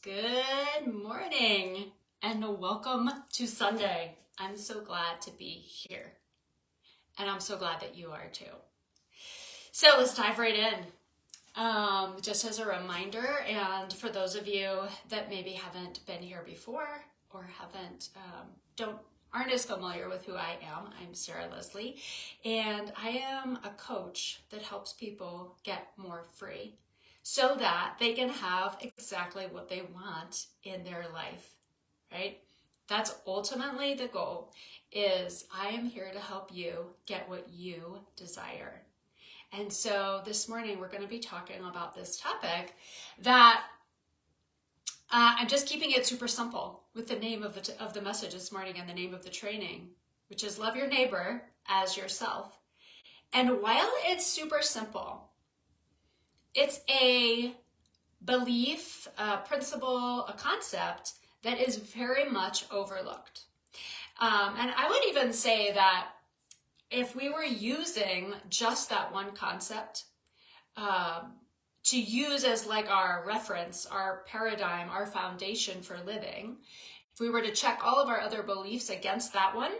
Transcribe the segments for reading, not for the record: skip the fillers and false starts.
Good morning and welcome to Sunday. I'm so glad to be here and I'm so glad that you are too. So let's dive right in. Just as a reminder, and for those of you that maybe haven't been here before or aren't as familiar with who I am, I'm Sarah Leslie, and I am a coach that helps people get more free so that they can have exactly what they want in their life, right? That's ultimately the goal, is I am here to help you get what you desire. And so this morning we're going to be talking about this topic that I'm just keeping it super simple with the name of the message this morning and the name of the training, which is love your neighbor as yourself. And while it's super simple, it's a belief, a principle, a concept that is very much overlooked. And I would even say that if we were using just that one concept to use as like our reference, our paradigm, our foundation for living, if we were to check all of our other beliefs against that one,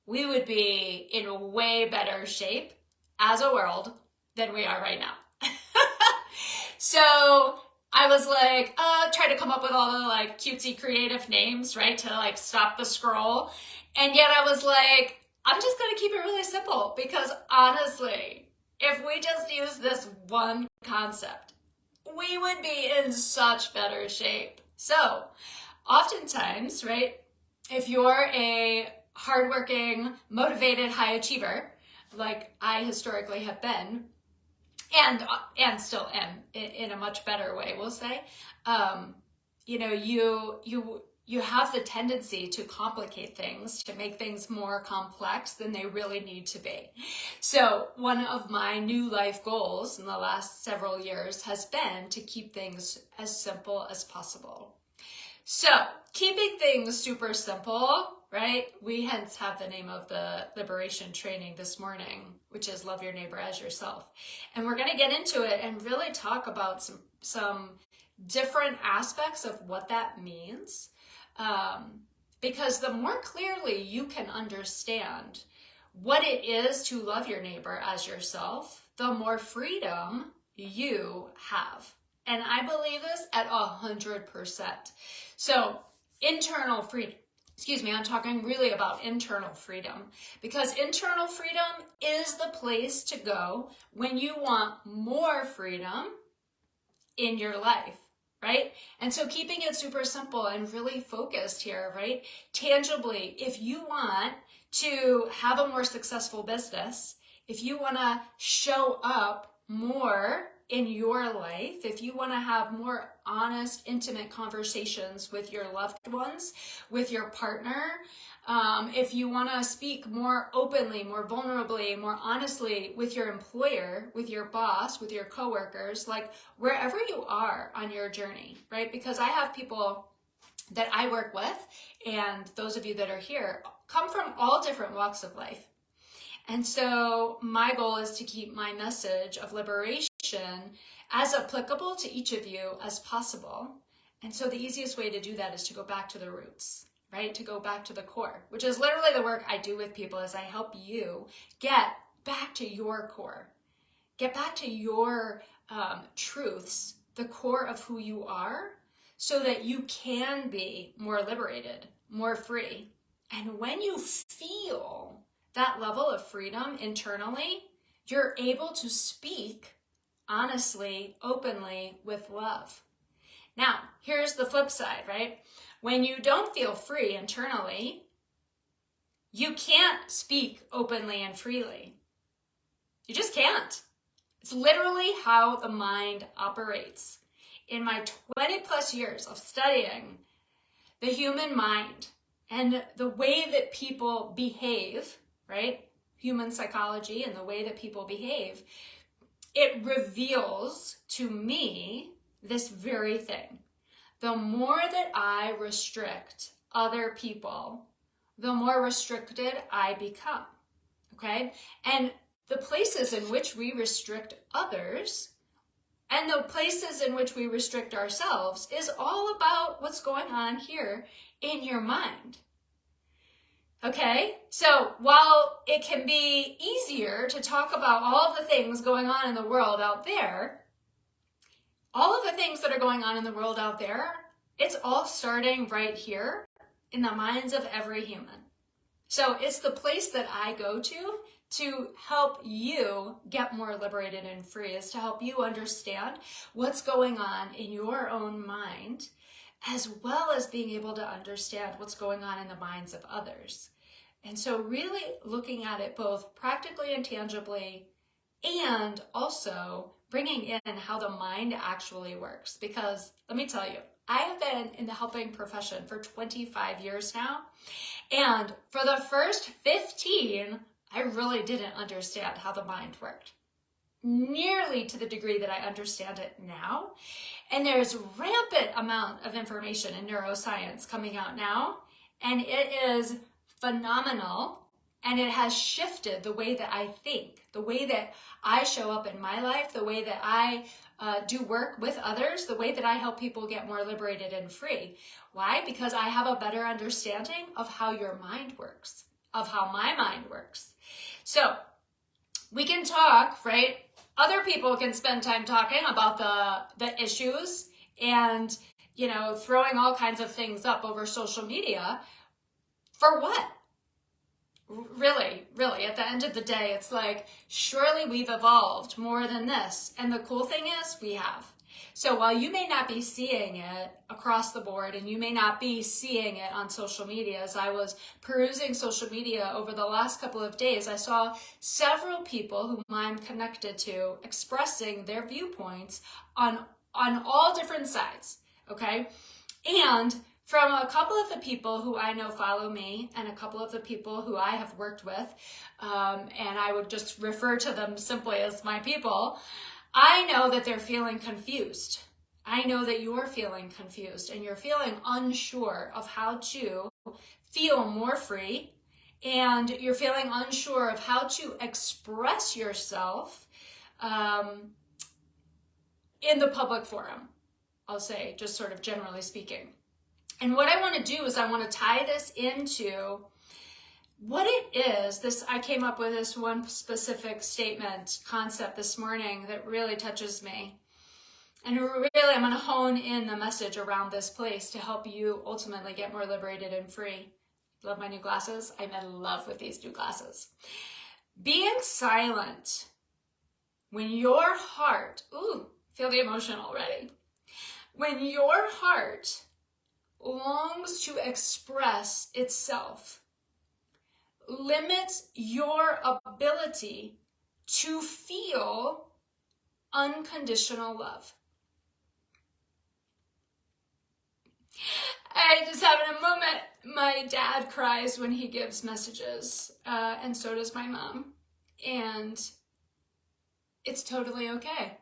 we would be in way better shape as a world than we are right now. So I was like, try to come up with all the like cutesy creative names, right? To like stop the scroll. And yet I was like, I'm just going to keep it really simple because honestly, if we just use this one concept, we would be in such better shape. So oftentimes, right, if you're a hardworking, motivated, high achiever, like I historically have been, and still am in a much better way, we'll say, you have the tendency to complicate things, to make things more complex than they really need to be. So one of my new life goals in the last several years has been to keep things as simple as possible. So keeping things super simple, right? We hence have the name of the liberation training this morning, which is love your neighbor as yourself. And we're going to get into it and really talk about some different aspects of what that means. Because the more clearly you can understand what it is to love your neighbor as yourself, the more freedom you have. And I believe this at 100%. So internal freedom, I'm talking really about internal freedom, because internal freedom is the place to go when you want more freedom in your life, right? And so keeping it super simple and really focused here, right? Tangibly, if you want to have a more successful business, if you want to show up more in your life, if you want to have more honest, intimate conversations with your loved ones, with your partner, if you want to speak more openly, more vulnerably, more honestly with your employer, with your boss, with your coworkers, like wherever you are on your journey, right? Because I have people that I work with, and those of you that are here come from all different walks of life. And so my goal is to keep my message of liberation as applicable to each of you as possible. And so the easiest way to do that is to go back to the roots, right? To go back to the core, which is literally the work I do with people, is I help you get back to your core, get back to your truths, the core of who you are, so that you can be more liberated, more free. And when you feel that level of freedom internally, you're able to speak honestly, openly, with love. Now, here's the flip side, right? When you don't feel free internally, you can't speak openly and freely. You just can't. It's literally how the mind operates. In my 20 plus years of studying the human mind and the way that people behave, right? Human psychology and the way that people behave, it reveals to me this very thing. The more that I restrict other people, the more restricted I become, okay? And the places in which we restrict others And the places in which we restrict ourselves is all about what's going on here in your mind. Okay? So while it can be easier to talk about all of the things going on in the world out there, all of the things that are going on in the world out there, it's all starting right here in the minds of every human. So it's the place that I go to help you get more liberated and free, is to help you understand what's going on in your own mind, as well as being able to understand what's going on in the minds of others. And so really looking at it both practically and tangibly, and also bringing in how the mind actually works. Because let me tell you, I have been in the helping profession for 25 years now. And for the first 15, I really didn't understand how the mind worked, nearly to the degree that I understand it now. And there's rampant amount of information in neuroscience coming out now, and it is phenomenal. And it has shifted the way that I think, the way that I show up in my life, the way that I do work with others, the way that I help people get more liberated and free. Why? Because I have a better understanding of how your mind works, of how my mind works. So we can talk, right? Other people can spend time talking about the issues and, throwing all kinds of things up over social media. For what? Really, at the end of the day, it's like, surely we've evolved more than this. And the cool thing is we have. So while you may not be seeing it across the board, and you may not be seeing it on social media, as I was perusing social media over the last couple of days, I saw several people whom I'm connected to expressing their viewpoints on all different sides, okay? And from a couple of the people who I know follow me, and a couple of the people who I have worked with, and I would just refer to them simply as my people, I know that they're feeling confused. I know that you're feeling confused, and you're feeling unsure of how to feel more free, and you're feeling unsure of how to express yourself in the public forum, I'll say, just sort of generally speaking. And what I want to do is I want to tie this into what it is. I came up with this one specific statement concept this morning that really touches me. And really, I'm going to hone in the message around this place to help you ultimately get more liberated and free. Love my new glasses. I'm in love with these new glasses. Being silent when your heart, feel the emotion already. When your heart longs to express itself, limits your ability to feel unconditional love. I just having a moment. My dad cries when he gives messages, and so does my mom. And it's totally okay.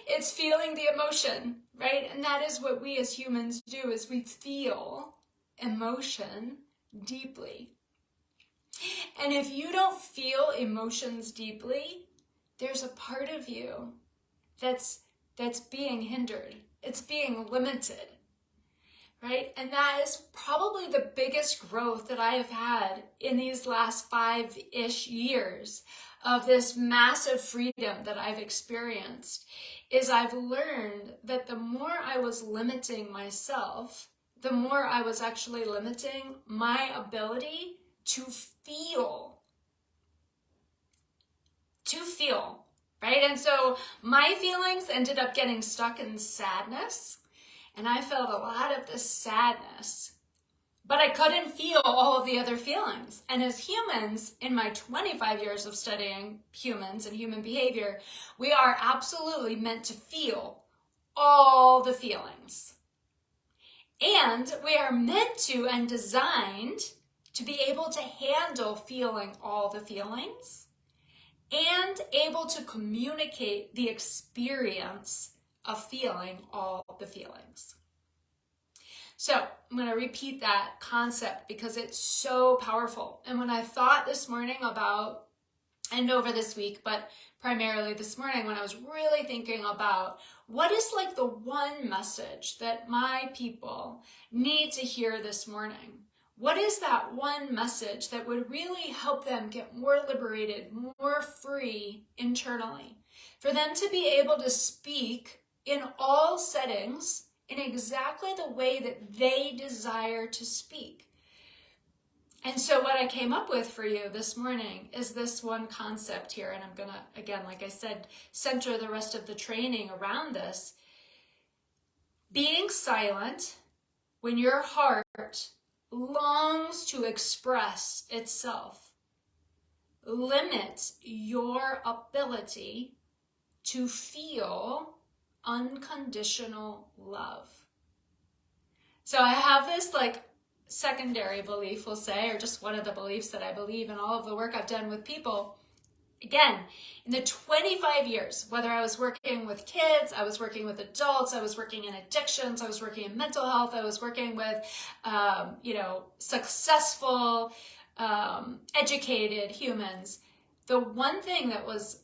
It's feeling the emotion, right? And that is what we as humans do, is we feel emotion deeply. And if you don't feel emotions deeply, there's a part of you that's being hindered. It's being limited, right? And that is probably the biggest growth that I have had in these last 5-ish years of this massive freedom that I've experienced, is I've learned that the more I was limiting myself, the more I was actually limiting my ability to feel, right? And so my feelings ended up getting stuck in sadness, and I felt a lot of this sadness, but I couldn't feel all of the other feelings. And as humans, in my 25 years of studying humans and human behavior, we are absolutely meant to feel all the feelings. And we are meant to and designed to be able to handle feeling all the feelings and able to communicate the experience of feeling all the feelings. So I'm going to repeat that concept because it's so powerful. And when I thought this morning about and over this week, but primarily this morning when I was really thinking about what is like the one message that my people need to hear this morning. What is that one message that would really help them get more liberated, more free internally? For them to be able to speak in all settings in exactly the way that they desire to speak. And so what I came up with for you this morning is this one concept here. And I'm going to, again, like I said, center the rest of the training around this. Being silent when your heart longs to express itself limits your ability to feel unconditional love. So I have this like secondary belief, we'll say, or just one of the beliefs that I believe in all of the work I've done with people. Again, in the 25 years, whether I was working with kids, I was working with adults, I was working in addictions, I was working in mental health, I was working with, successful, educated humans. The one thing that was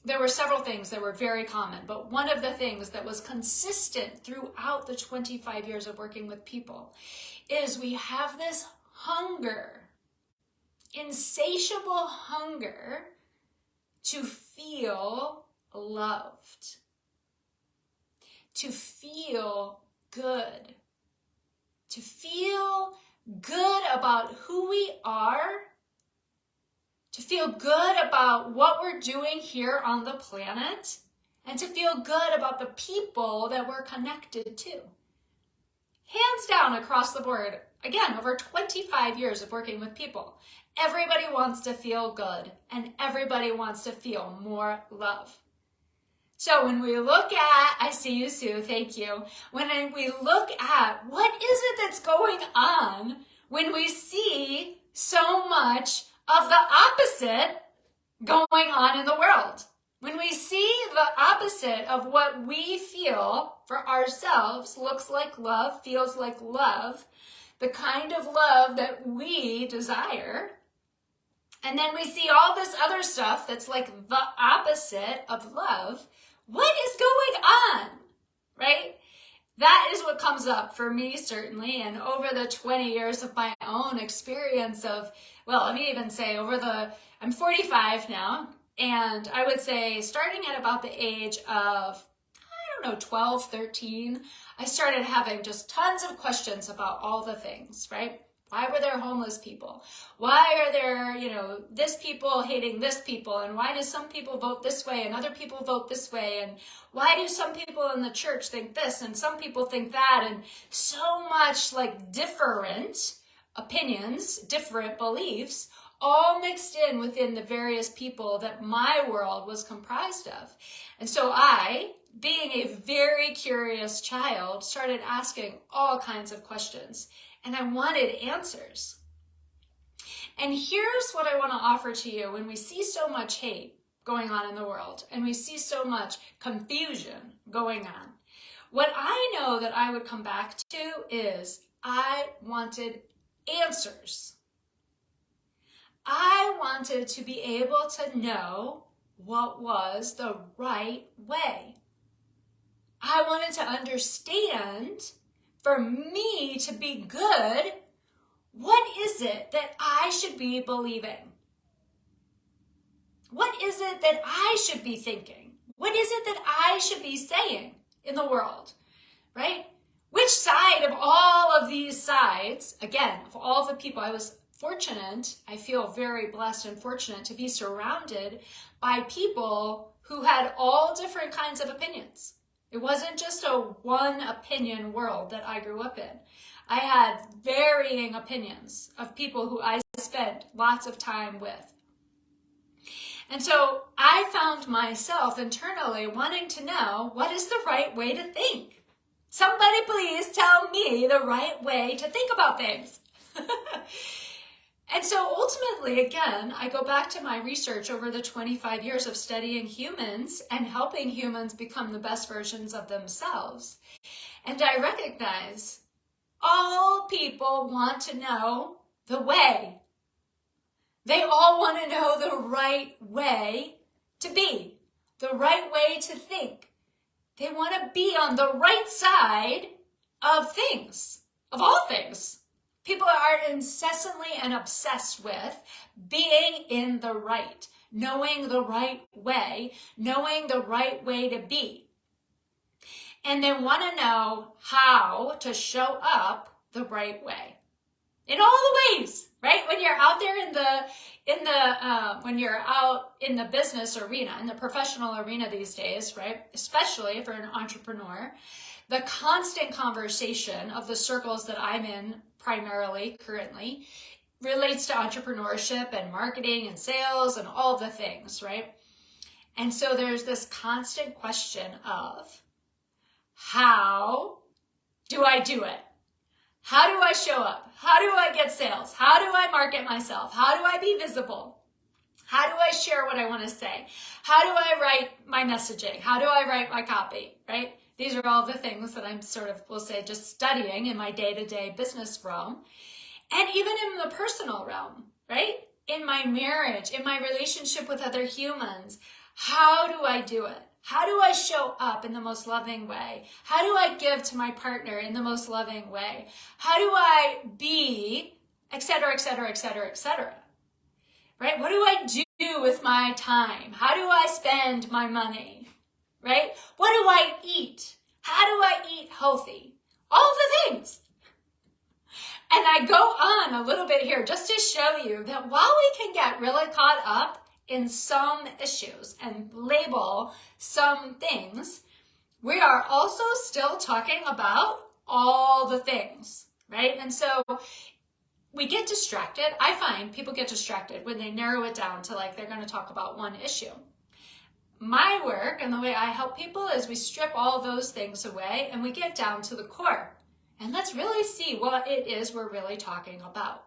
there were several things that were very common, but one of the things that was consistent throughout the 25 years of working with people is we have this hunger, insatiable hunger to feel loved, to feel good, to feel good about who we are, to feel good about what we're doing here on the planet, and to feel good about the people that we're connected to. Hands down across the board, again, over 25 years of working with people, everybody wants to feel good and everybody wants to feel more love. So when we look at, I see you, Sue, thank you. When we look at what is it that's going on when we see so much of the opposite going on in the world. When we see the opposite of what we feel for ourselves looks like love, feels like love, the kind of love that we desire, and then we see all this other stuff that's like the opposite of love, what is going on, right? That is what comes up for me, certainly, and over the 20 years of my own experience of, well, let me even say I'm 45 now, and I would say starting at about the age of, 12, 13, I started having just tons of questions about all the things, right? Why were there homeless people? Why are there, this people hating this people? And why do some people vote this way and other people vote this way? And why do some people in the church think this and some people think that? And so much like different opinions, different beliefs, all mixed in within the various people that my world was comprised of. And so I, being a very curious child, started asking all kinds of questions. And I wanted answers. And here's what I want to offer to you when we see so much hate going on in the world and we see so much confusion going on. What I know that I would come back to is I wanted answers. I wanted to be able to know what was the right way. I wanted to understand, for me to be good, what is it that I should be believing? What is it that I should be thinking? What is it that I should be saying in the world, right? Which side of all of these sides, again, of all the people, I was fortunate, I feel very blessed and fortunate to be surrounded by people who had all different kinds of opinions. It wasn't just a one opinion world that I grew up in. I had varying opinions of people who I spent lots of time with. And so I found myself internally wanting to know, what is the right way to think? Somebody please tell me the right way to think about things. And so ultimately, again, I go back to my research over the 25 years of studying humans and helping humans become the best versions of themselves. And I recognize all people want to know the way. They all want to know the right way to be, the right way to think. They want to be on the right side of things, of all things. People are incessantly and obsessed with being in the right, knowing the right way to be. And they want to know how to show up the right way. In all the ways, right? When you're out there when you're out in the business arena, in the professional arena these days, right? Especially if you're an entrepreneur, the constant conversation of the circles that I'm in primarily currently relates to entrepreneurship and marketing and sales and all the things, right? And so there's this constant question of, how do I do it? How do I show up? How do I get sales? How do I market myself? How do I be visible? How do I share what I want to say? How do I write my messaging? How do I write my copy, right? These are all the things that I'm sort of, we'll say, just studying in my day-to-day business realm. And even in the personal realm, right? In my marriage, in my relationship with other humans, how do I do it? How do I show up in the most loving way? How do I give to my partner in the most loving way? How do I be, et cetera, et cetera, et cetera, et cetera? Right? What do I do with my time? How do I spend my money? Right? What do I eat? How do I eat healthy? All of the things. And I go on a little bit here just to show you that while we can get really caught up in some issues and label some things, we are also still talking about all the things, right? And so we get distracted. I find people get distracted when they narrow it down to like they're going to talk about one issue. My work and the way I help people is we strip all those things away and we get down to the core. And let's really see what it is we're really talking about.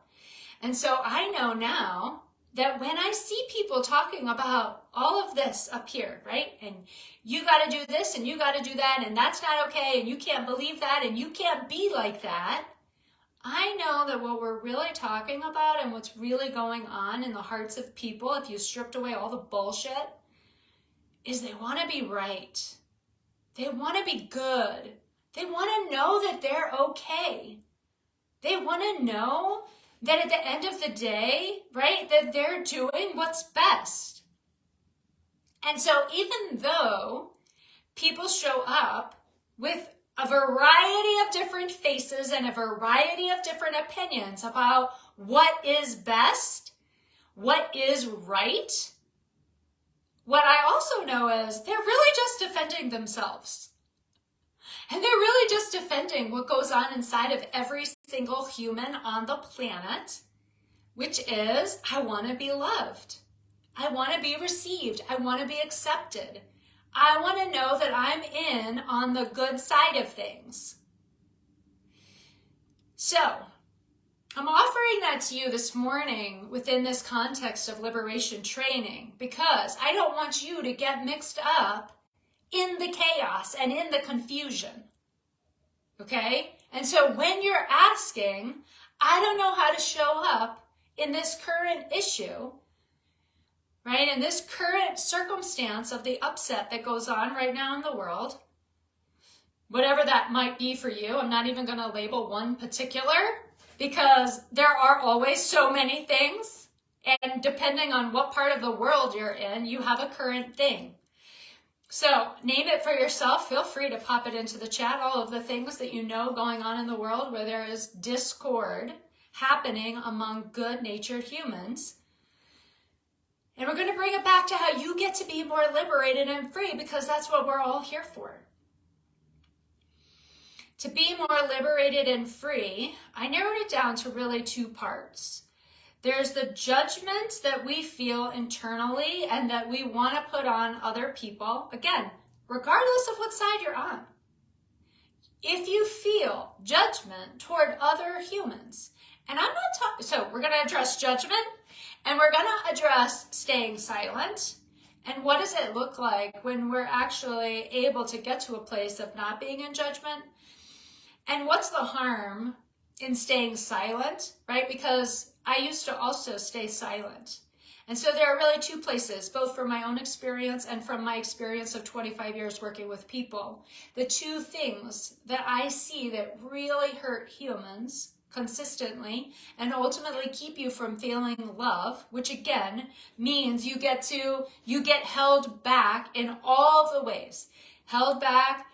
And so I know now that when I see people talking about all of this up here, right? And you got to do this and you got to do that and that's not okay and you can't believe that and you can't be like that. I know that what we're really talking about and what's really going on in the hearts of people, if you stripped away all the bullshit, is they want to be right. They want to be good. They want to know that they're okay. They want to know that at the end of the day, right, that they're doing what's best. And so even though people show up with a variety of different faces and a variety of different opinions about what is best, what is right, what I also know is they're really just defending themselves. And they're really just defending what goes on inside of every single human on the planet, which is, I want to be loved. I want to be received. I want to be accepted. I want to know that I'm in on the good side of things. So, I'm offering that to you this morning within this context of liberation training because I don't want you to get mixed up in the chaos and in the confusion, okay? And so when you're asking, I don't know how to show up in this current issue, right? In this current circumstance of the upset that goes on right now in the world, whatever that might be for you, I'm not even going to label one particular because there are always so many things. And depending on what part of the world you're in, you have a current thing. So name it for yourself. Feel free to pop it into the chat, all of the things that you know going on in the world where there is discord happening among good-natured humans. And we're going to bring it back to how you get to be more liberated and free because that's what we're all here for. To be more liberated and free, I narrowed it down to really two parts. There's the judgment that we feel internally and that we want to put on other people. Again, regardless of what side you're on. If you feel judgment toward other humans, and I'm not talking, so we're going to address judgment and we're going to address staying silent. And what does it look like when we're actually able to get to a place of not being in judgment? And what's the harm in staying silent, right? Because I used to also stay silent. And so there are really two places, both from my own experience and from my experience of 25 years working with people. The two things that I see that really hurt humans consistently and ultimately keep you from feeling love, which again means you get held back in all of the ways. Held back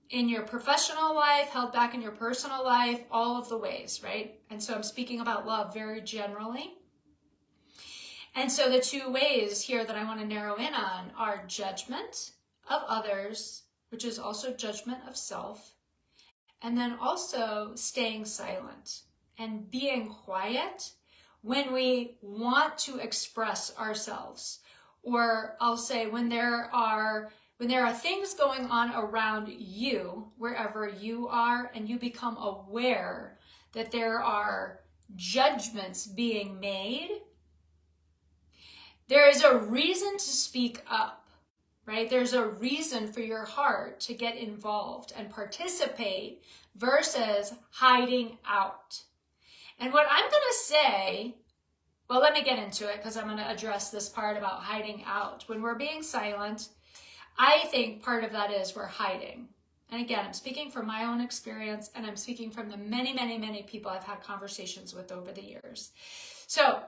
in your professional life, held back in your personal life, all of the ways, right? And so I'm speaking about love very generally. And so the two ways here that I want to narrow in on are judgment of others, which is also judgment of self, and then also staying silent and being quiet when we want to express ourselves. Or I'll say when there are things going on around you, wherever you are, and you become aware that there are judgments being made, there is a reason to speak up, right? There's a reason for your heart to get involved and participate versus hiding out. And what I'm going to say, well, let me get into it because I'm going to address this part about hiding out. When we're being silent, I think part of that is we're hiding. And again, I'm speaking from my own experience, and I'm speaking from the many, many, many people I've had conversations with over the years. So,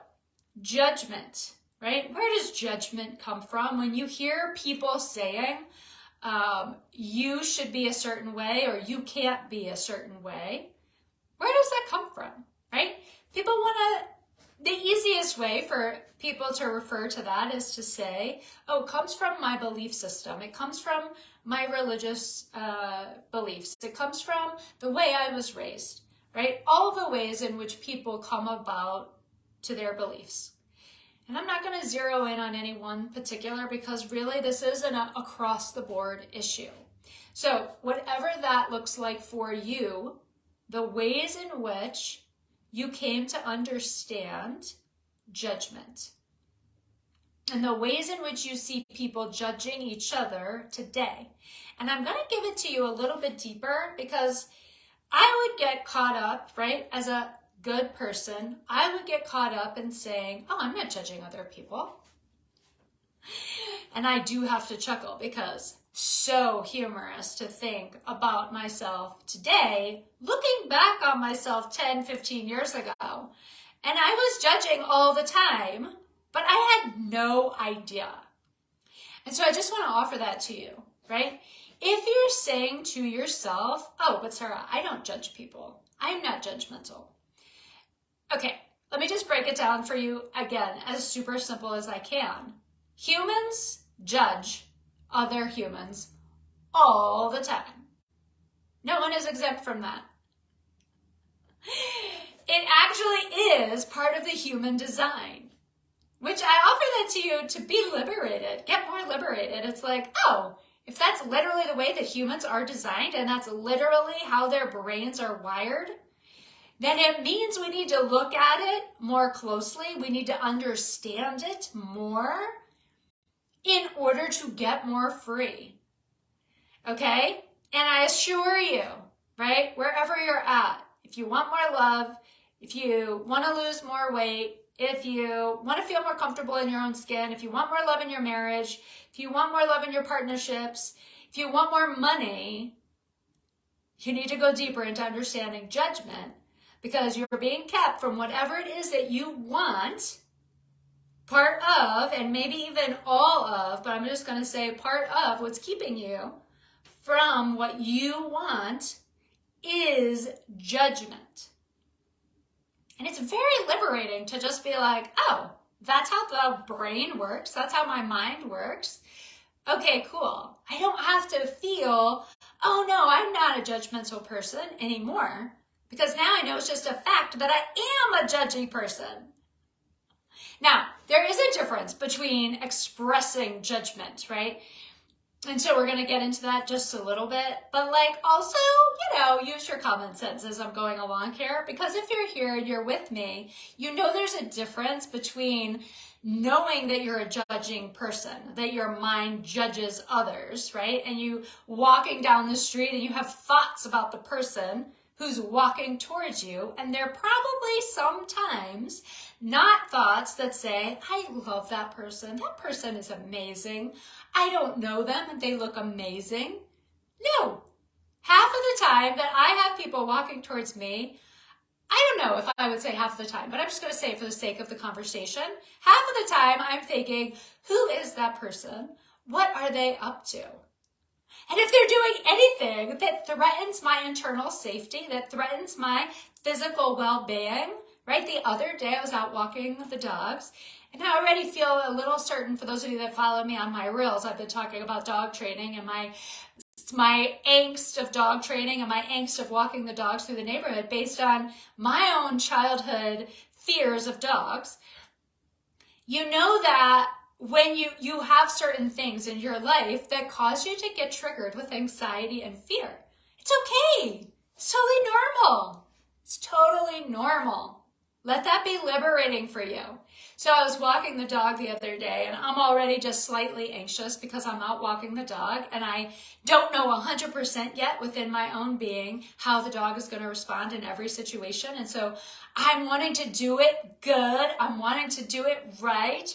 judgment, right? Where does judgment come from? When you hear people saying, you should be a certain way or you can't be a certain way, where does that come from, right? People want the easiest way for people to refer to that is to say, oh, it comes from my belief system. It comes from my religious beliefs. It comes from the way I was raised, right? All the ways in which people come about to their beliefs. And I'm not going to zero in on any one particular because really this is an across the board issue. So whatever that looks like for you, the ways in which you came to understand judgment and the ways in which you see people judging each other today. And I'm going to give it to you a little bit deeper because I would get caught up, right, as a good person, I would get caught up in saying, oh, I'm not judging other people. And I do have to chuckle because so humorous to think about myself today, looking back on myself 10, 15 years ago. And I was judging all the time, but I had no idea. And so I just want to offer that to you, right? If you're saying to yourself, oh, but Sarah, I don't judge people. I'm not judgmental. Okay, let me just break it down for you again, as super simple as I can. Humans judge other humans all the time. No one is exempt from that. It actually is part of the human design, which I offer that to you to be liberated, get more liberated. It's like, oh, if that's literally the way that humans are designed and that's literally how their brains are wired, then it means we need to look at it more closely. We need to understand it more in order to get more free. Okay? And I assure you, right, wherever you're at, if you want more love, if you want to lose more weight, if you want to feel more comfortable in your own skin, if you want more love in your marriage, if you want more love in your partnerships, if you want more money, you need to go deeper into understanding judgment. Because you're being kept from whatever it is that you want, part of, and maybe even all of, but I'm just going to say part of what's keeping you from what you want is judgment. And it's very liberating to just be like, oh, that's how the brain works. That's how my mind works. Okay, cool. I don't have to feel, oh no, I'm not a judgmental person anymore. Because now I know it's just a fact that I am a judgy person. Now, there is a difference between expressing judgment, right? And so we're going to get into that just a little bit. But like also, use your common sense as I'm going along here. Because if you're here and you're with me, you know there's a difference between knowing that you're a judging person, that your mind judges others, right? And you walking down the street and you have thoughts about the person who's walking towards you, and they're probably sometimes not thoughts that say, I love that person. That person is amazing. I don't know them and they look amazing. No. Half of the time that I have people walking towards me, I don't know if I would say half of the time, but I'm just going to say it for the sake of the conversation. Half of the time I'm thinking, who is that person? What are they up to? And if they're doing anything that threatens my internal safety, that threatens my physical well-being, right? The other day I was out walking the dogs, and I already feel a little certain, for those of you that follow me on my reels, I've been talking about dog training and my angst of dog training and my angst of walking the dogs through the neighborhood based on my own childhood fears of dogs. You know that when you have certain things in your life that cause you to get triggered with anxiety and fear. It's okay. It's totally normal. It's totally normal. Let that be liberating for you. So I was walking the dog the other day, and I'm already just slightly anxious because I'm out walking the dog, and I don't know 100% yet within my own being how the dog is going to respond in every situation. And so I'm wanting to do it good. I'm wanting to do it right?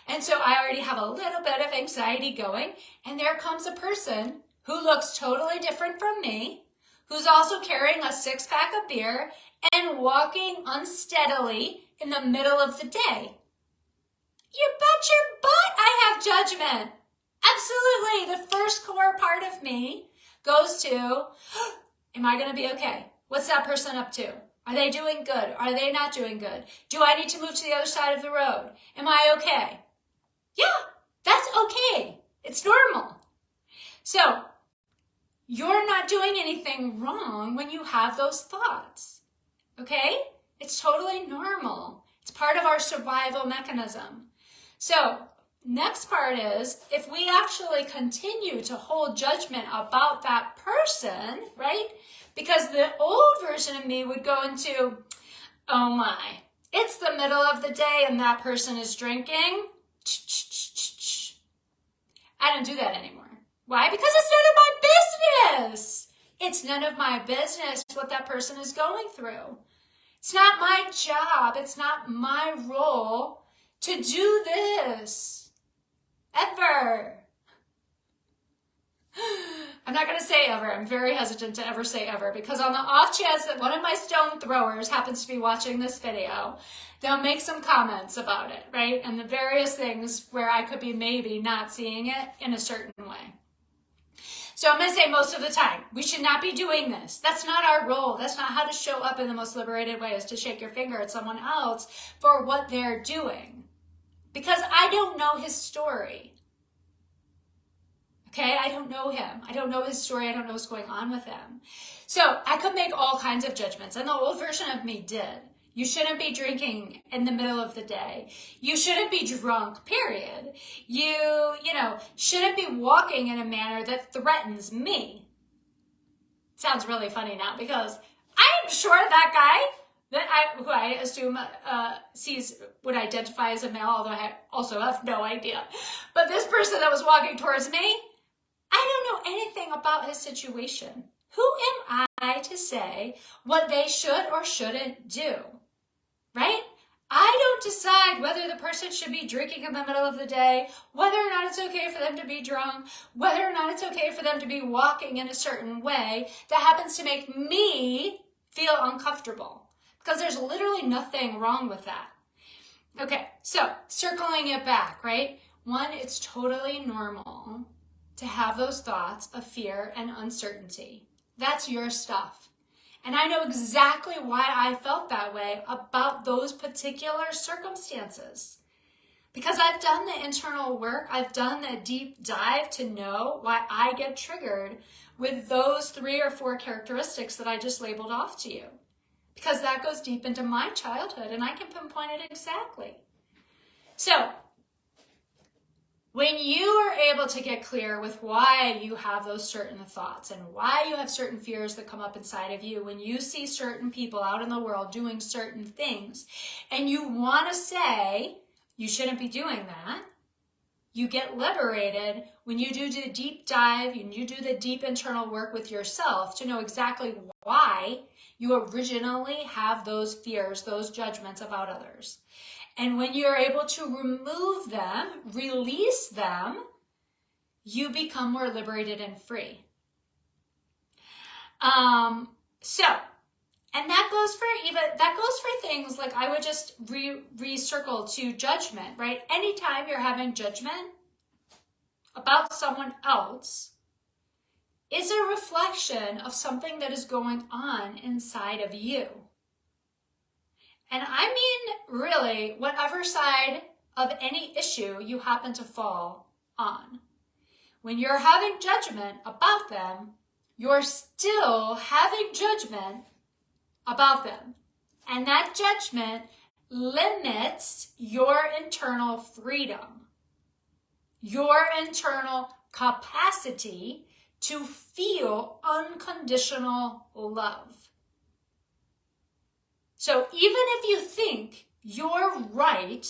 And so I already have a little bit of anxiety going, and there comes a person who looks totally different from me, who's also carrying a 6-pack of beer and walking unsteadily in the middle of the day. You bet your butt I have judgment. Absolutely. The first core part of me goes to, am I going to be okay? What's that person up to? Are they doing good? Are they not doing good? Do I need to move to the other side of the road? Am I okay? Yeah, that's okay. It's normal. So you're not doing anything wrong when you have those thoughts. Okay? It's totally normal. It's part of our survival mechanism. So next part is, if we actually continue to hold judgment about that person, right? Because the old version of me would go into, oh my, it's the middle of the day and that person is drinking. I don't do that anymore. Why? Because it's none of my business. It's none of my business what that person is going through. It's not my job. It's not my role to do this. Ever. I'm not going to say ever. I'm very hesitant to ever say ever, because on the off chance that one of my stone throwers happens to be watching this video, they'll make some comments about it, right? And the various things where I could be maybe not seeing it in a certain way. So I'm going to say most of the time, we should not be doing this. That's not our role. That's not how to show up in the most liberated way, is to shake your finger at someone else for what they're doing. Because I don't know his story. Okay, I don't know him. I don't know his story. I don't know what's going on with him. So I could make all kinds of judgments, and the old version of me did. You shouldn't be drinking in the middle of the day. You shouldn't be drunk, period. You shouldn't be walking in a manner that threatens me. Sounds really funny now, because I'm sure that guy who I assume would identify as a male, although I also have no idea. But this person that was walking towards me, I don't know anything about his situation. Who am I to say what they should or shouldn't do? Right? I don't decide whether the person should be drinking in the middle of the day, whether or not it's okay for them to be drunk, whether or not it's okay for them to be walking in a certain way that happens to make me feel uncomfortable. Because there's literally nothing wrong with that. Okay, so circling it back, right? One, it's totally normal to have those thoughts of fear and uncertainty. That's your stuff. And I know exactly why I felt that way about those particular circumstances. Because I've done the internal work, I've done the deep dive to know why I get triggered with those 3 or 4 characteristics that I just labeled off to you. Because that goes deep into my childhood, and I can pinpoint it exactly. So, when you are able to get clear with why you have those certain thoughts and why you have certain fears that come up inside of you, when you see certain people out in the world doing certain things, and you want to say, you shouldn't be doing that, You get liberated when you do the deep dive and you do the deep internal work with yourself to know exactly why you originally have those fears, those judgments about others. And when you're able to remove them, release them, you become more liberated and free. And that goes for things like, I would just recircle to judgment, right? Anytime you're having judgment about someone else, is a reflection of something that is going on inside of you. And I mean, really, whatever side of any issue you happen to fall on. When you're having judgment about them, you're still having judgment about them. And that judgment limits your internal freedom, your internal capacity to feel unconditional love. So even if you think you're right,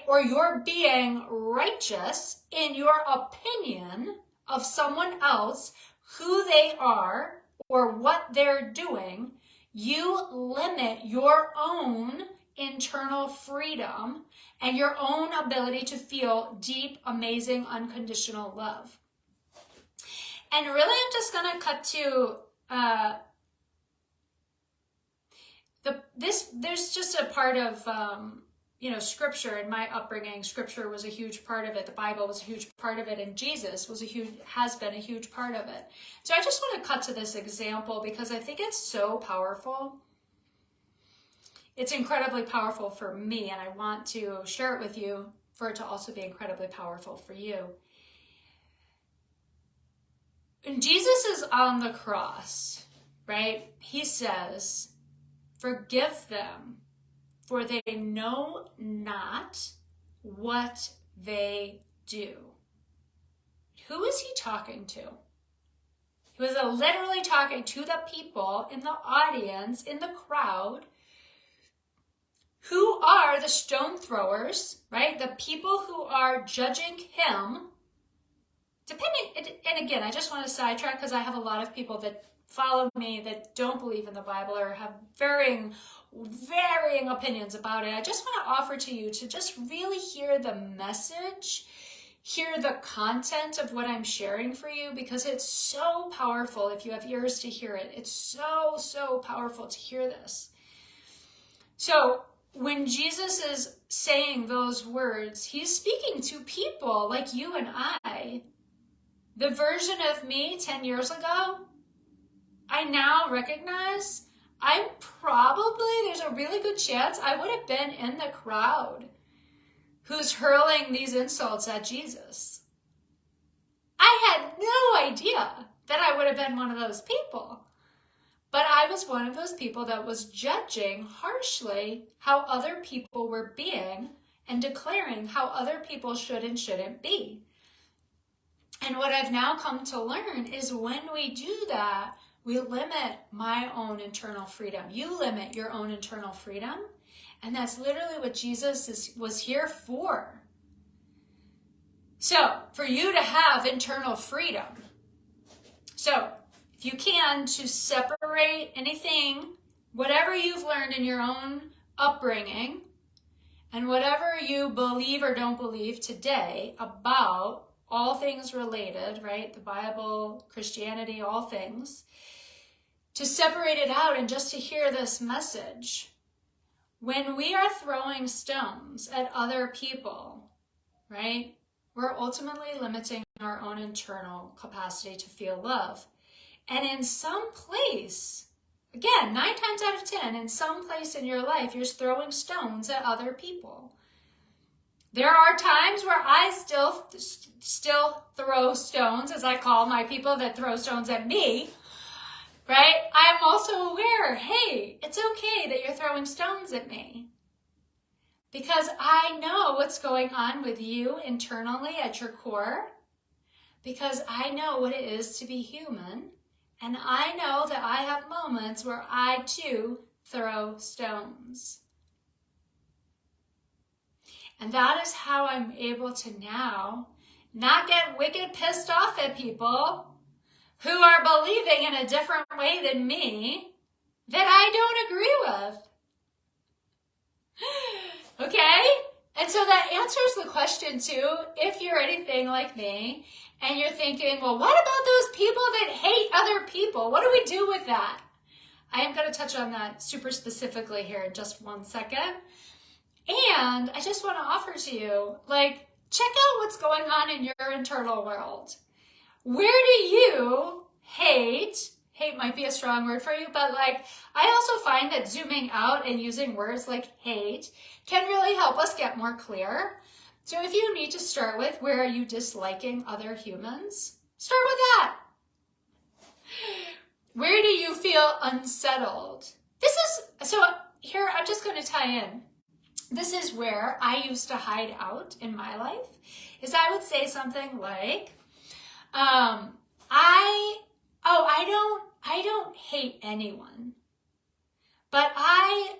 or you're being righteous in your opinion of someone else, who they are or what they're doing, you limit your own internal freedom and your own ability to feel deep, amazing, unconditional love. And really, I'm just going to cut to there's just a part of, scripture. In my upbringing, scripture was a huge part of it. The Bible was a huge part of it. And Jesus has been a huge part of it. So I just want to cut to this example because I think it's so powerful. It's incredibly powerful for me, and I want to share it with you for it to also be incredibly powerful for you. When Jesus is on the cross, right, he says, "Forgive them, for they know not what they do." Who is he talking to? He was literally talking to the people in the audience, in the crowd, who are the stone throwers, right? The people who are judging him. And again, I just want to sidetrack because I have a lot of people that follow me that don't believe in the Bible or have varying opinions about it. I just want to offer to you to just really hear the message, hear the content of what I'm sharing for you, because it's so powerful if you have ears to hear it. It's so, so powerful to hear this. So when Jesus is saying those words, he's speaking to people like you and I. The version of me 10 years ago, I now recognize there's a really good chance I would have been in the crowd who's hurling these insults at Jesus. I had no idea that I would have been one of those people. But I was one of those people that was judging harshly how other people were being and declaring how other people should and shouldn't be. And what I've now come to learn is when we do that, we limit my own internal freedom. You limit your own internal freedom. And that's literally what Jesus was here for. So, for you to have internal freedom. So, if you can, to separate anything, whatever you've learned in your own upbringing, and whatever you believe or don't believe today about all things related, right? The Bible, Christianity, all things. To separate it out and just to hear this message. When we are throwing stones at other people, right? We're ultimately limiting our own internal capacity to feel love. And in some place, again, 9 times out of 10, in some place in your life, you're throwing stones at other people. There are times where I still throw stones, as I call my people that throw stones at me, right? I'm also aware, hey, it's okay that you're throwing stones at me. Because I know what's going on with you internally at your core. Because I know what it is to be human. And I know that I have moments where I too throw stones. And that is how I'm able to now not get wicked pissed off at people who are believing in a different way than me that I don't agree with. Okay? And so that answers the question too, if you're anything like me and you're thinking, well, what about those people that hate other people? What do we do with that? I am going to touch on that super specifically here in just 1 second. And I just want to offer to you, like, check out what's going on in your internal world. Where do you hate might be a strong word for you, but like, I also find that zooming out and using words like hate can really help us get more clear. So if you need to start with, where are you disliking other humans? Start with that. Where do you feel unsettled? So here, I'm just going to tie in. This is where I used to hide out in my life, is I would say something like, I don't hate anyone, but I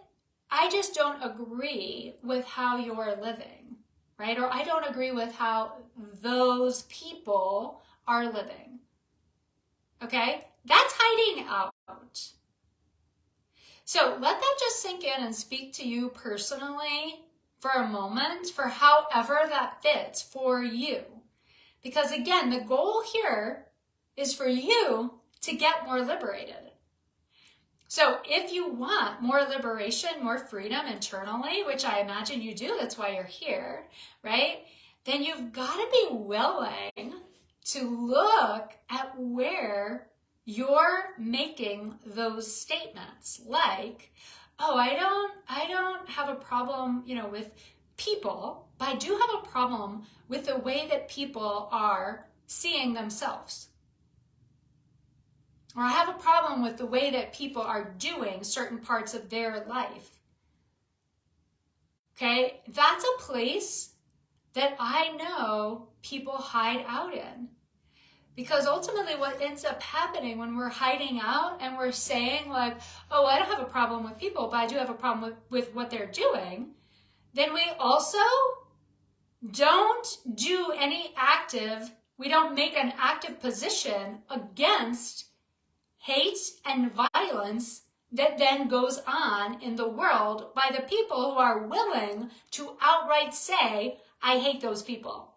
just don't agree with how you're living, right? Or I don't agree with how those people are living. Okay? That's hiding out. So let that just sink in and speak to you personally for a moment, for however that fits for you. Because again, the goal here is for you to get more liberated. So if you want more liberation, more freedom internally, which I imagine you do, that's why you're here, right? Then you've got to be willing to look at where you're making those statements. Like, oh, I don't have a problem, with people, but I do have a problem with the way that people are seeing themselves. Or I have a problem with the way that people are doing certain parts of their life. Okay, that's a place that I know people hide out in. Because ultimately what ends up happening when we're hiding out and we're saying like, oh, I don't have a problem with people, but I do have a problem with what they're doing, then we also don't we don't make an active position against hate and violence that then goes on in the world by the people who are willing to outright say, I hate those people.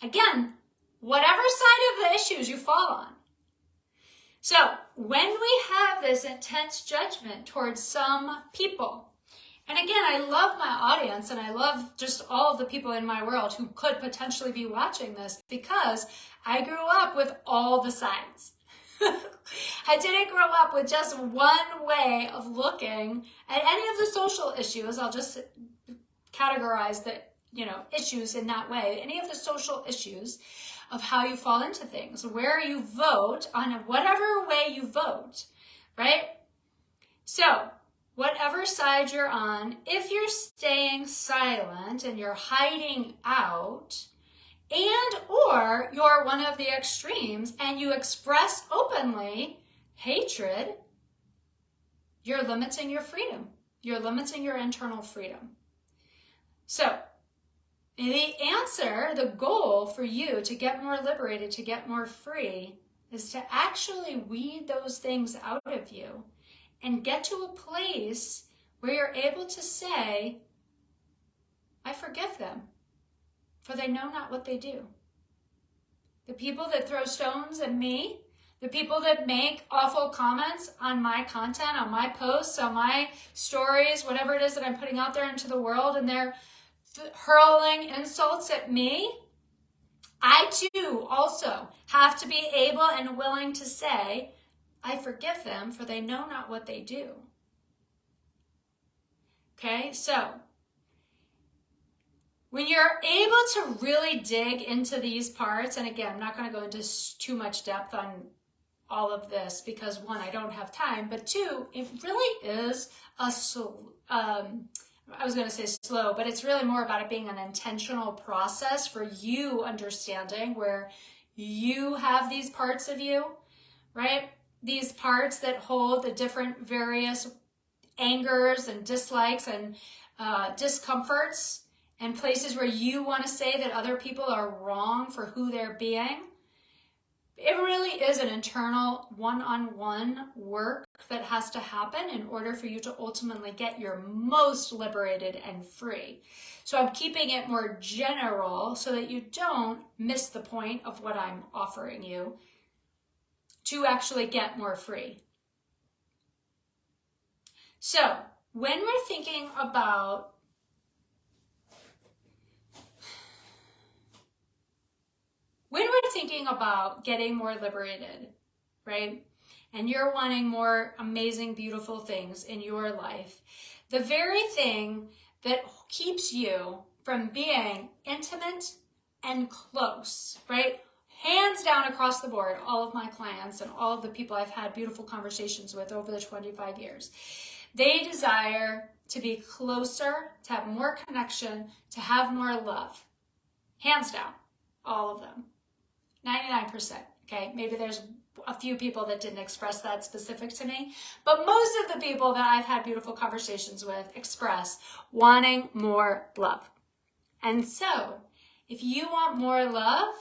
Again, whatever side of the issues you fall on. So when we have this intense judgment towards some people, and again, I love my audience and I love just all of the people in my world who could potentially be watching this because I grew up with all the sides. I didn't grow up with just one way of looking at any of the social issues. I'll just categorize the issues in that way. Any of the social issues of how you fall into things, where you vote on whatever way you vote, right? So whatever side you're on, if you're staying silent and you're hiding out, and or you're one of the extremes and you express openly hatred, you're limiting your freedom. You're limiting your internal freedom. So the answer, the goal for you to get more liberated, to get more free, is to actually weed those things out of you and get to a place where you're able to say, I forgive them, for they know not what they do. The people that throw stones at me, the people that make awful comments on my content, on my posts, on my stories, whatever it is that I'm putting out there into the world, and they're hurling insults at me, I too also have to be able and willing to say, I forgive them, for they know not what they do. Okay, so when you're able to really dig into these parts, and again, I'm not going to go into too much depth on all of this because one, I don't have time, but two, it really is I was going to say slow, but it's really more about it being an intentional process for you understanding where you have these parts of you, right? These parts that hold the different various angers and dislikes and discomforts and places where you want to say that other people are wrong for who they're being, it really is an internal one-on-one work that has to happen in order for you to ultimately get your most liberated and free. So I'm keeping it more general so that you don't miss the point of what I'm offering you to actually get more free. So when we're thinking about getting more liberated, right? And you're wanting more amazing, beautiful things in your life, the very thing that keeps you from being intimate and close, right? Hands down across the board, all of my clients and all of the people I've had beautiful conversations with over the 25 years, they desire to be closer, to have more connection, to have more love. Hands down, all of them. 99%, okay? Maybe there's a few people that didn't express that specific to me, but most of the people that I've had beautiful conversations with express wanting more love. And so, if you want more love,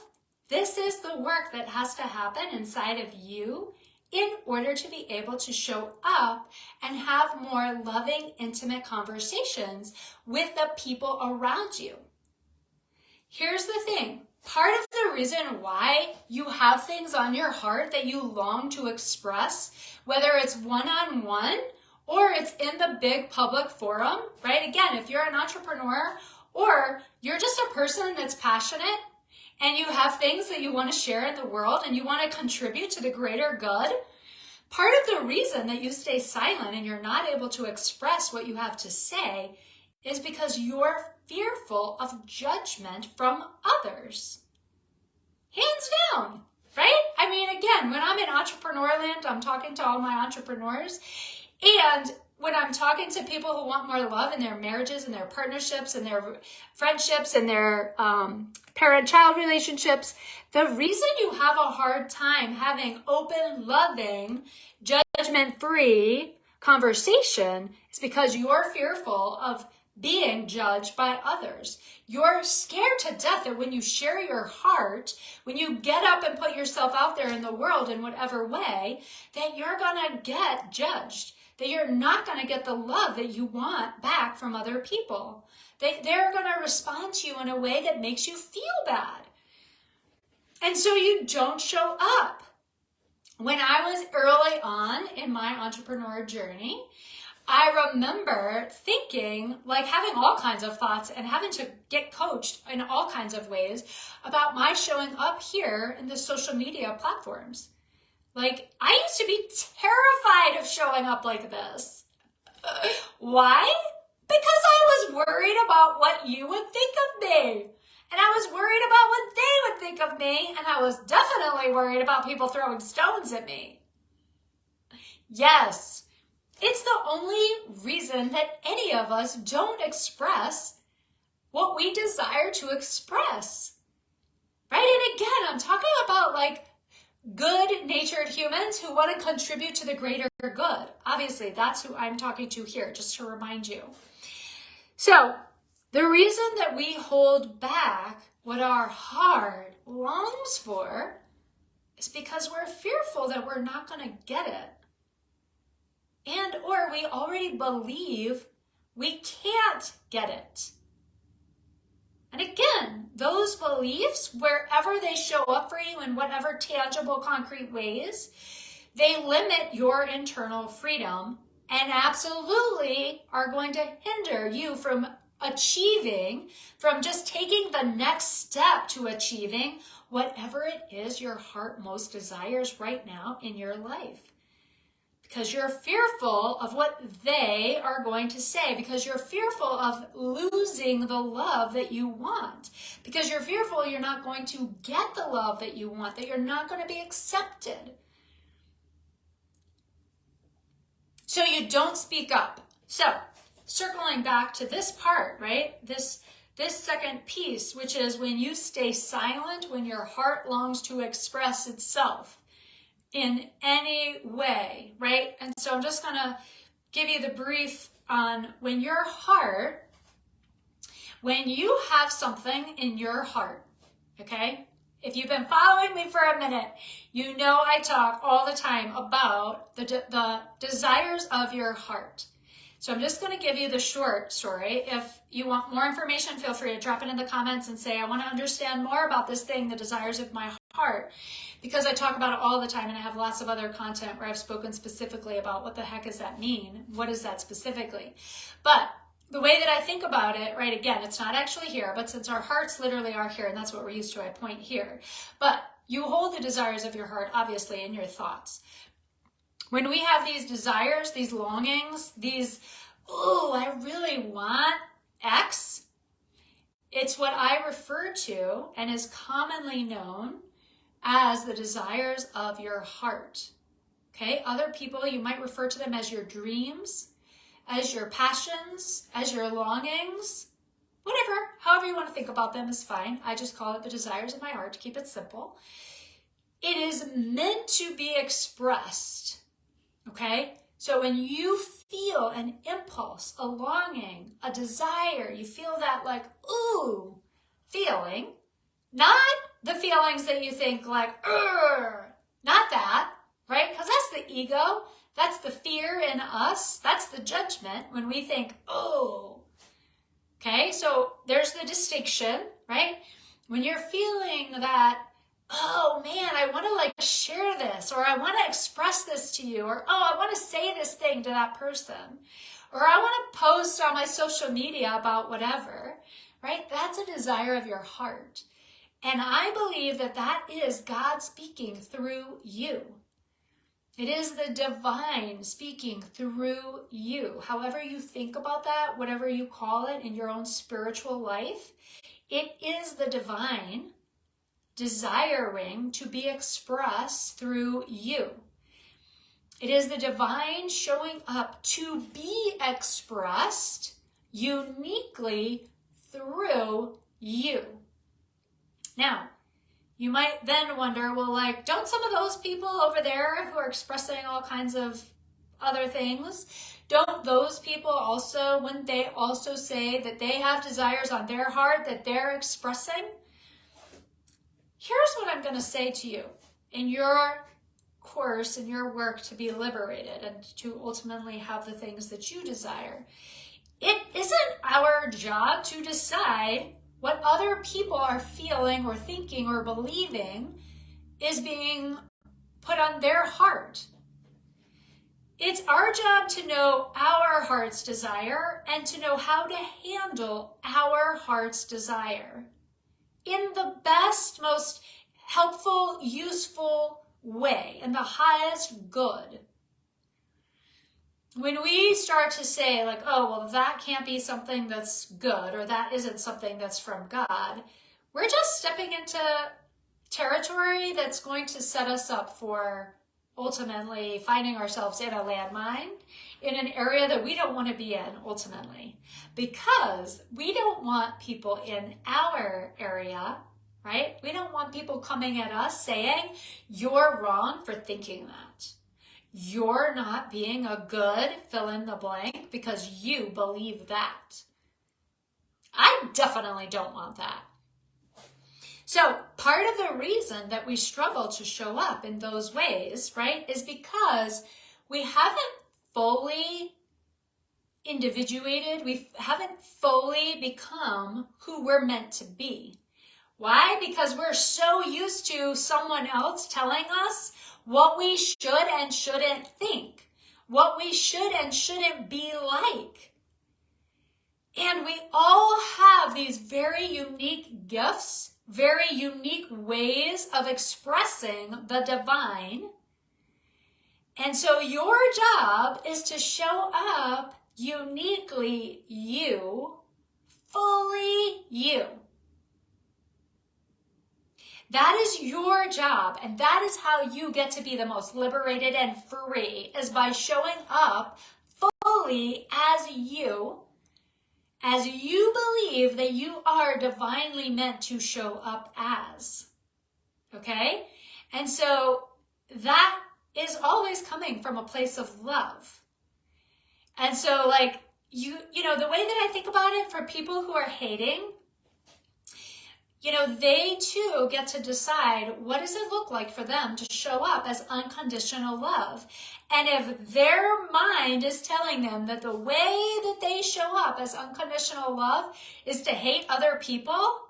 this is the work that has to happen inside of you in order to be able to show up and have more loving, intimate conversations with the people around you. Here's the thing. Part of the reason why you have things on your heart that you long to express, whether it's one-on-one or it's in the big public forum, right? Again, if you're an entrepreneur or you're just a person that's passionate and you have things that you want to share in the world and you want to contribute to the greater good, part of the reason that you stay silent and you're not able to express what you have to say is because you're fearful of judgment from others. Hands down, right? I mean, again, when I'm in entrepreneur land, I'm talking to all my entrepreneurs. And when I'm talking to people who want more love in their marriages and their partnerships and their friendships and their parent-child relationships, the reason you have a hard time having open, loving, judgment-free conversation is because you're fearful of being judged by others. You're scared to death that when you share your heart, when you get up and put yourself out there in the world in whatever way, that you're gonna get judged, that you're not gonna get the love that you want back from other people. They're gonna respond to you in a way that makes you feel bad. And so you don't show up. When I was early on in my entrepreneur journey, I remember thinking, like having all kinds of thoughts and having to get coached in all kinds of ways about my showing up here in the social media platforms. Like, I used to be terrified of showing up like this. Why? Because I was worried about what you would think of me. And I was worried about what they would think of me. And I was definitely worried about people throwing stones at me. Yes. It's the only reason that any of us don't express what we desire to express, right? And again, I'm talking about like good-natured humans who want to contribute to the greater good. Obviously, that's who I'm talking to here, just to remind you. So the reason that we hold back what our heart longs for is because we're fearful that we're not going to get it. And or we already believe we can't get it. And again, those beliefs, wherever they show up for you in whatever tangible, concrete ways, they limit your internal freedom and absolutely are going to hinder you from achieving, from just taking the next step to achieving whatever it is your heart most desires right now in your life. Because you're fearful of what they are going to say, because you're fearful of losing the love that you want, because you're fearful you're not going to get the love that you want, that you're not going to be accepted. So you don't speak up. So circling back to this part, right? This second piece, which is when you stay silent, when your heart longs to express itself in any way, right? And so I'm just going to give you the brief on when your heart When you have something in your heart, okay? If you've been following me for a minute, you know I talk all the time about the desires of your heart. So I'm just going to give you the short story. If you want more information, feel free to drop it in the comments and say, I want to understand more about this thing, the desires of my heart, because I talk about it all the time, and I have lots of other content where I've spoken specifically about what the heck does that mean? What is that specifically? But the way that I think about it, right, again, it's not actually here, but since our hearts literally are here, and that's what we're used to, I point here. But you hold the desires of your heart, obviously, in your thoughts. When we have these desires, these longings, these, oh, I really want X, it's what I refer to and is commonly known as the desires of your heart. Okay, other people, you might refer to them as your dreams, as your passions, as your longings, whatever, however you want to think about them is fine. I just call it the desires of my heart to keep it simple. It is meant to be expressed. Okay, so when you feel an impulse, a longing, a desire, you feel that like, ooh, feeling, not the feelings that you think like, not that, right? Because that's the ego, that's the fear in us, that's the judgment when we think, oh, okay, so there's the distinction, right? When you're feeling that, oh man, I want to like share this, or I want to express this to you, or oh, I want to say this thing to that person, or I want to post on my social media about whatever, right? That's a desire of your heart. And I believe that that is God speaking through you. It is the divine speaking through you. However you think about that, whatever you call it in your own spiritual life, it is the divine desiring to be expressed through you. It is the divine showing up to be expressed uniquely through you. Now, you might then wonder, well, like, don't some of those people over there who are expressing all kinds of other things, don't those people also, wouldn't they also say that they have desires on their heart that they're expressing? Here's what I'm going to say to you in your course, in your work to be liberated and to ultimately have the things that you desire. It isn't our job to decide what other people are feeling or thinking or believing is being put on their heart. It's our job to know our heart's desire and to know how to handle our heart's desire in the best, most helpful, useful way, in the highest good. When we start to say like, oh, well, that can't be something that's good, or that isn't something that's from God, we're just stepping into territory that's going to set us up for ultimately finding ourselves in a landmine, in an area that we don't want to be in ultimately, because we don't want people in our area, right? We don't want people coming at us saying, you're wrong for thinking that. You're not being a good fill in the blank because you believe that. I definitely don't want that. So part of the reason that we struggle to show up in those ways, right, is because we haven't fully individuated, we haven't fully become who we're meant to be. Why? Because we're so used to someone else telling us what we should and shouldn't think, what we should and shouldn't be like. And we all have these very unique gifts, very unique ways of expressing the divine. And so your job is to show up uniquely you, fully you. That is your job, and that is how you get to be the most liberated and free, is by showing up fully as you believe that you are divinely meant to show up as. Okay? And so that is always coming from a place of love. And so, like, the way that I think about it, for people who are hating, they too get to decide, what does it look like for them to show up as unconditional love? And if their mind is telling them that the way that they show up as unconditional love is to hate other people,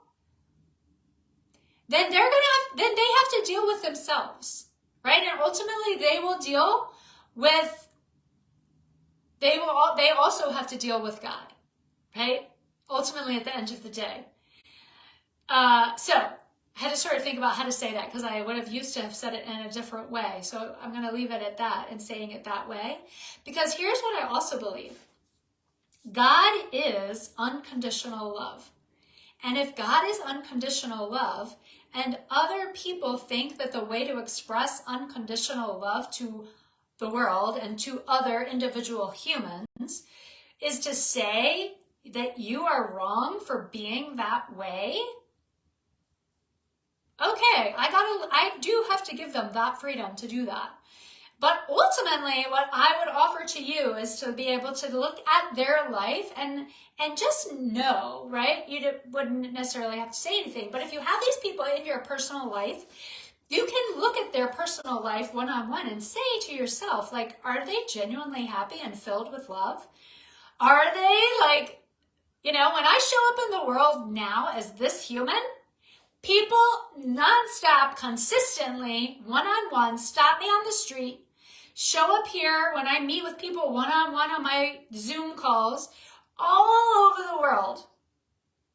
then they have to deal with themselves, right? And ultimately they also have to deal with God, right? Ultimately, at the end of the day. So I had to sort of think about how to say that, because I would have used to have said it in a different way. So I'm going to leave it at that and saying it that way, because here's what I also believe. God is unconditional love. And if God is unconditional love, and other people think that the way to express unconditional love to the world and to other individual humans is to say that you are wrong for being that way, okay, I do have to give them that freedom to do that. But ultimately, what I would offer to you is to be able to look at their life and just know, right? You wouldn't necessarily have to say anything, but if you have these people in your personal life, you can look at their personal life one-on-one and say to yourself, like, are they genuinely happy and filled with love? Are they when I show up in the world now as this human, people nonstop, consistently, one-on-one, stop me on the street, show up here when I meet with people one-on-one on my Zoom calls all over the world.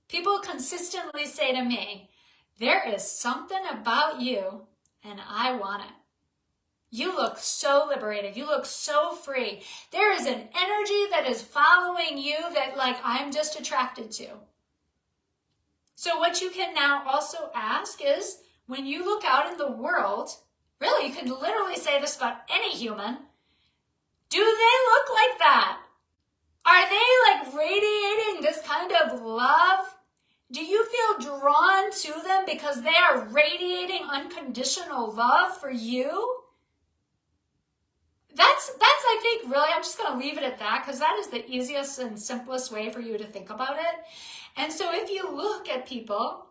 People consistently say to me, there is something about you and I want it. You look so liberated. You look so free. There is an energy that is following you that I'm just attracted to. So what you can now also ask is, when you look out in the world, really, you can literally say this about any human, do they look like that? Are they radiating this kind of love? Do you feel drawn to them because they are radiating unconditional love for you? That's I think, really, I'm just going to leave it at that, because that is the easiest and simplest way for you to think about it. And so if you look at people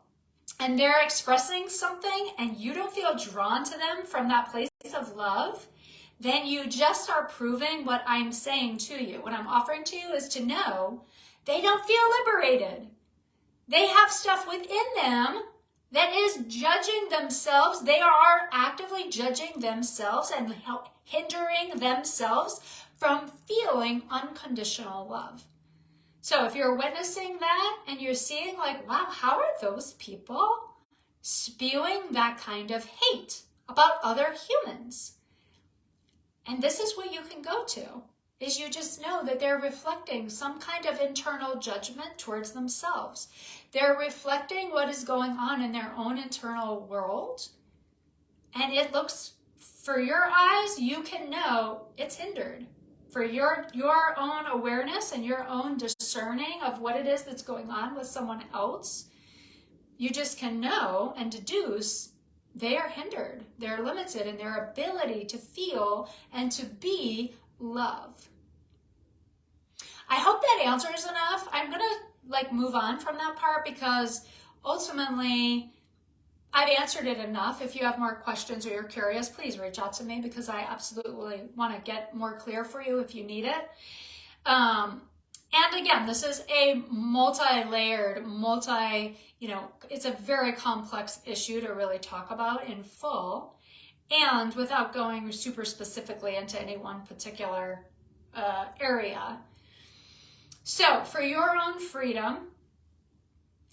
and they're expressing something and you don't feel drawn to them from that place of love, then you just are proving what I'm saying to you. What I'm offering to you is to know they don't feel liberated. They have stuff within them that is judging themselves. They are actively judging themselves and hindering themselves from feeling unconditional love. So if you're witnessing that and you're seeing wow, how are those people spewing that kind of hate about other humans? And this is what you can go to, is you just know that they're reflecting some kind of internal judgment towards themselves. They're reflecting what is going on in their own internal world. And it looks, for your eyes, you can know it's hindered. For your own awareness and your own discerning of what it is that's going on with someone else, you just can know and deduce they are hindered. They're limited in their ability to feel and to be love. I hope that answers enough. I'm going to move on from that part, because ultimately I've answered it enough. If you have more questions or you're curious, please reach out to me, because I absolutely want to get more clear for you if you need it. And again, this is a multi-layered, it's a very complex issue to really talk about in full, and without going super specifically into any one particular area. So for your own freedom,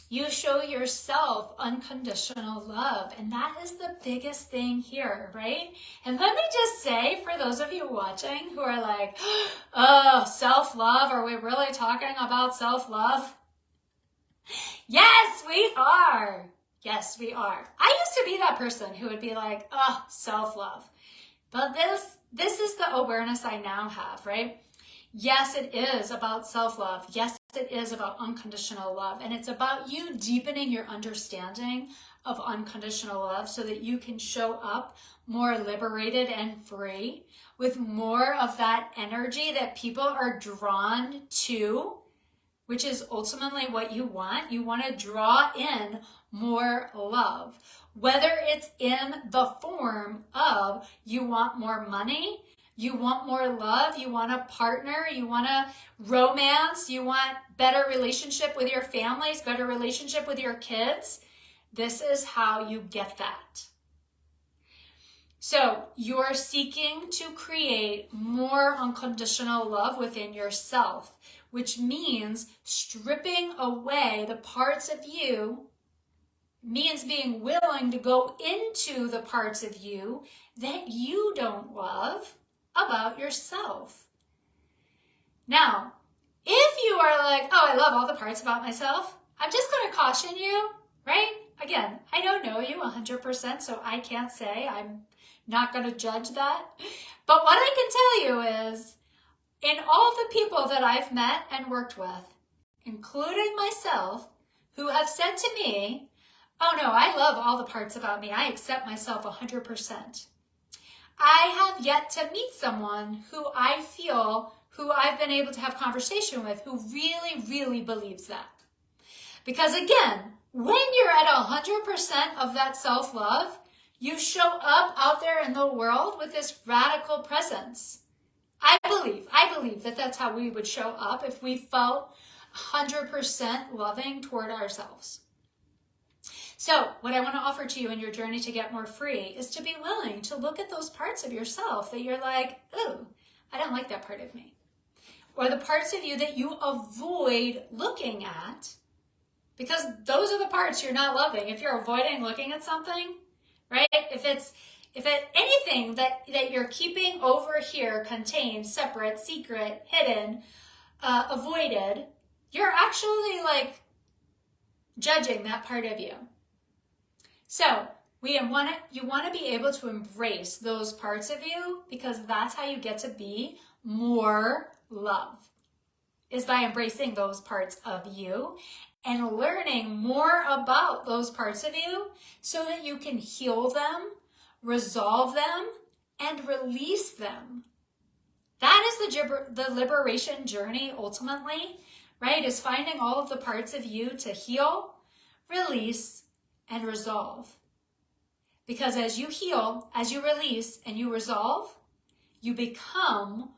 you show yourself unconditional love. And that is the biggest thing here, right? And let me just say, for those of you watching who are like, oh, self-love, are we really talking about self-love? Yes, we are. Yes, we are. I used to be that person who would be like, oh, self-love. But this is the awareness I now have, right? Yes, it is about self-love. Yes, it is about unconditional love. And it's about you deepening your understanding of unconditional love so that you can show up more liberated and free with more of that energy that people are drawn to, which is ultimately what you want. You want to draw in more love, whether it's in the form of you want more money, you want more love, you want a partner, you want a romance, you want better relationship with your families, better relationship with your kids. This is how you get that. So you're seeking to create more unconditional love within yourself, which means stripping away the parts of you, means being willing to go into the parts of you that you don't love about yourself. Now, if you are like, oh, I love all the parts about myself, I'm just going to caution you, right? Again, I don't know you 100%, so I can't say. I'm not going to judge that. But what I can tell you is, in all the people that I've met and worked with, including myself, who have said to me, oh no, I love all the parts about me. I accept myself 100%. I have yet to meet someone who I've been able to have conversation with who really, really believes that. Because again, when you're at 100% of that self-love, you show up out there in the world with this radical presence. I believe that that's how we would show up if we felt 100% loving toward ourselves. So what I want to offer to you in your journey to get more free is to be willing to look at those parts of yourself that you're like, ooh, I don't like that part of me. Or the parts of you that you avoid looking at, because those are the parts you're not loving. If you're avoiding looking at something, right? If anything that you're keeping over here, contained, separate, secret, hidden, avoided, you're actually like judging that part of you. So you want to be able to embrace those parts of you, because that's how you get to be more love, is by embracing those parts of you and learning more about those parts of you so that you can heal them, resolve them, and release them. That is the liberation journey ultimately, right? Is finding all of the parts of you to heal, release, and resolve. Because as you heal, as you release, and you resolve, you become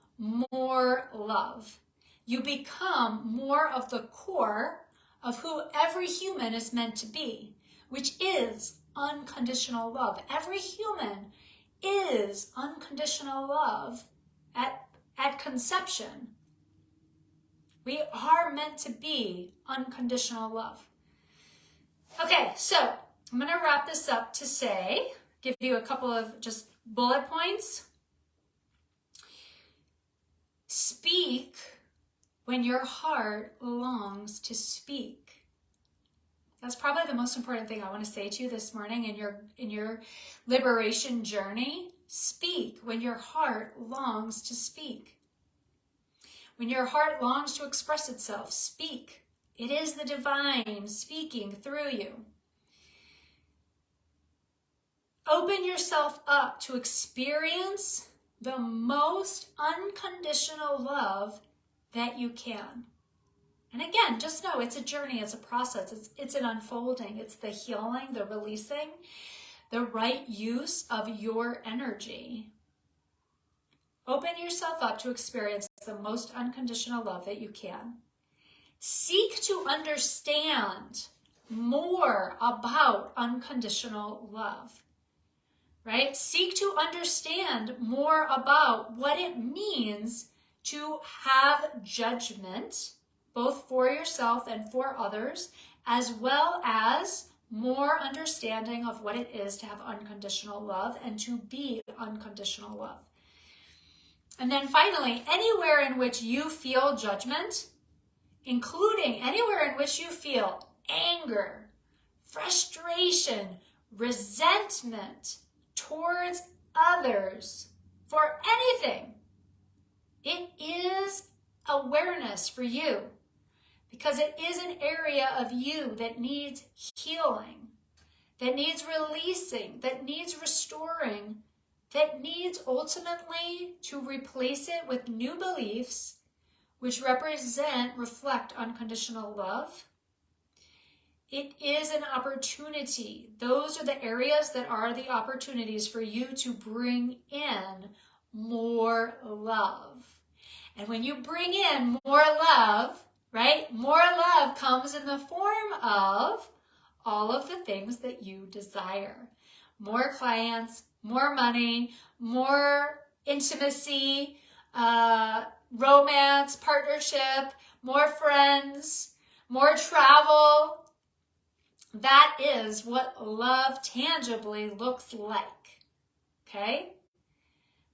more love. You become more of the core of who every human is meant to be, which is unconditional love. Every human is unconditional love at conception. We are meant to be unconditional love. Okay, so I'm going to wrap this up to say, give you a couple of just bullet points. Speak when your heart longs to speak. That's probably the most important thing I want to say to you this morning in your liberation journey. Speak when your heart longs to speak. When your heart longs to express itself, speak. It is the divine speaking through you. Open yourself up to experience the most unconditional love that you can. And again, just know it's a journey, it's a process, it's an unfolding, it's the healing, the releasing, the right use of your energy. Open yourself up to experience the most unconditional love that you can. Seek to understand more about unconditional love, right? Seek to understand more about what it means to have judgment, both for yourself and for others, as well as more understanding of what it is to have unconditional love and to be unconditional love. And then finally, anywhere in which you feel judgment, including anywhere in which you feel anger, frustration, resentment towards others for anything, it is awareness for you, because it is an area of you that needs healing, that needs releasing, that needs restoring, that needs ultimately to replace it with new beliefs which reflect unconditional love, it is an opportunity. Those are the areas that are the opportunities for you to bring in more love. And when you bring in more love, right, more love comes in the form of all of the things that you desire. More clients, more money, more intimacy, romance, partnership, more friends, more travel. That is what love tangibly looks like, okay?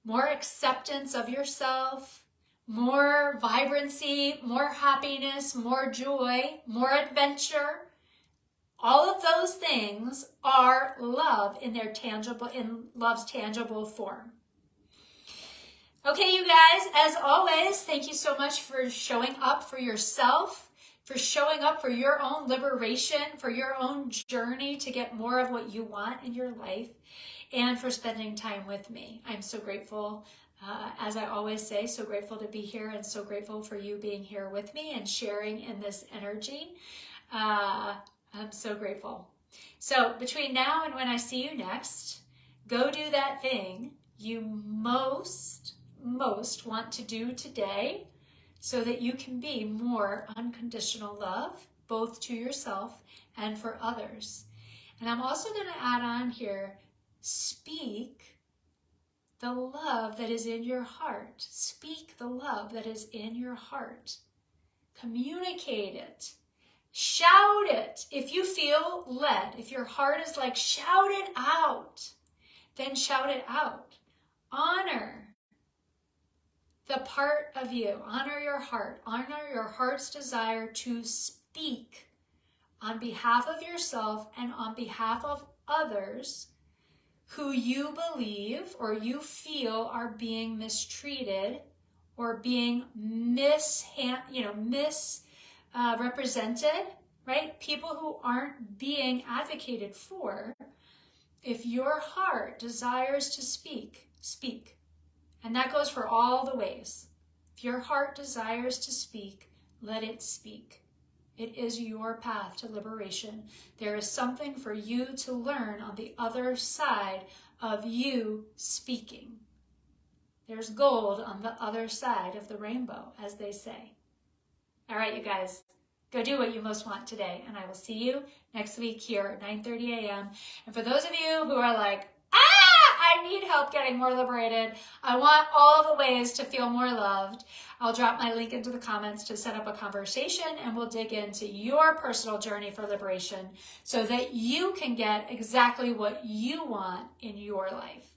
More acceptance of yourself, more vibrancy, more happiness, more joy, more adventure. All of those things are love in love's tangible form. Okay, you guys, as always, thank you so much for showing up for yourself, for showing up for your own liberation, for your own journey to get more of what you want in your life, and for spending time with me. I'm so grateful, as I always say, so grateful to be here and so grateful for you being here with me and sharing in this energy. I'm so grateful. So between now and when I see you next, go do that thing you most want to do today so that you can be more unconditional love, both to yourself and for others. And I'm also going to add on here, speak the love that is in your heart. Speak the love that is in your heart. Communicate it. Shout it. If you feel led, if your heart is like, shout it out, then shout it out. Honor the part of you. Honor your heart. Honor your heart's desire to speak on behalf of yourself and on behalf of others who you believe or you feel are being mistreated or being represented, right? People who aren't being advocated for. If your heart desires to speak, speak. And that goes for all the ways. If your heart desires to speak, let it speak. It is your path to liberation. There is something for you to learn on the other side of you speaking. There's gold on the other side of the rainbow, as they say. All right, you guys, go do what you most want today, and I will see you next week here at 9:30 a.m. And for those of you who are like, I need help getting more liberated, I want all the ways to feel more loved, I'll drop my link into the comments to set up a conversation, and we'll dig into your personal journey for liberation so that you can get exactly what you want in your life.